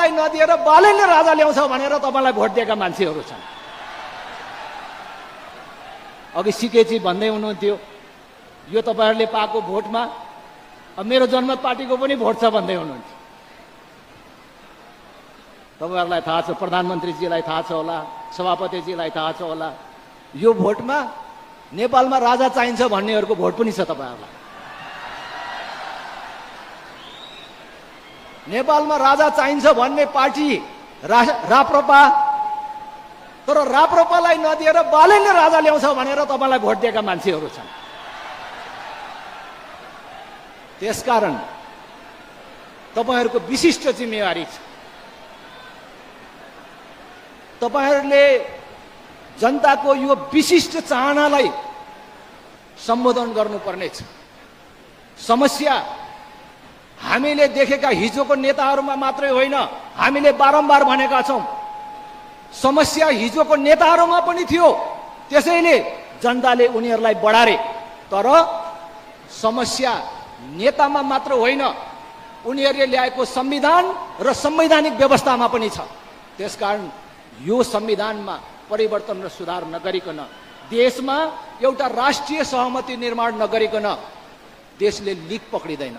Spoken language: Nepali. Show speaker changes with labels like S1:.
S1: राप्रपालाई नदिएर बालैले राजा ल्याउँछ भनेर तपाईलाई भोट दिएका मान्छेहरू छन्। अघि सिकेची भन्दै हुनुहुन्थ्यो यो तपाईहरुले पाएको भोटमा मेरो जनमत पार्टीको पनि भोट छ भन्दै हुनुहुन्थ्यो। तपाईहरुलाई थाहा छ, प्रधानमन्त्रीजीलाई थाहा छ होला, सभापतिजीलाई थाहा छ होला, यो भोटमा नेपालमा राजा चाहिन्छ भन्नेहरूको भोट पनि छ तपाईहरुलाई। नेपालमा राजा चाहिन्छ भन्ने पार्टी राप्रपा, तर राप्रपालाई नदिएर बालैले राजा ल्याउँछ भनेर तपाईलाई भोट दिएका मान्छेहरू छन्। त्यसकारण तपाईहरुको विशिष्ट जिम्मेवारी छ। तपाईहरुले जनताको यो विशिष्ट चाहनालाई सम्बोधन गर्नुपर्नेछ। समस्या हामीले देखेका हिजोको नेताहरूमा मात्रै होइन, हामीले बारम्बार भनेका छौं, समस्या हिजोको नेताहरूमा पनि थियो। त्यसैले जनताले उनीहरूलाई बढारे। तर समस्या नेतामा मात्र होइन, उनीहरूले ल्याएको संविधान र संवैधानिक व्यवस्थामा पनि छ। त्यसकारण यो संविधानमा परिवर्तन र सुधार नगरिकन, देशमा एउटा राष्ट्रिय सहमति निर्माण नगरिकन देशले लिक पक्रिँदैन।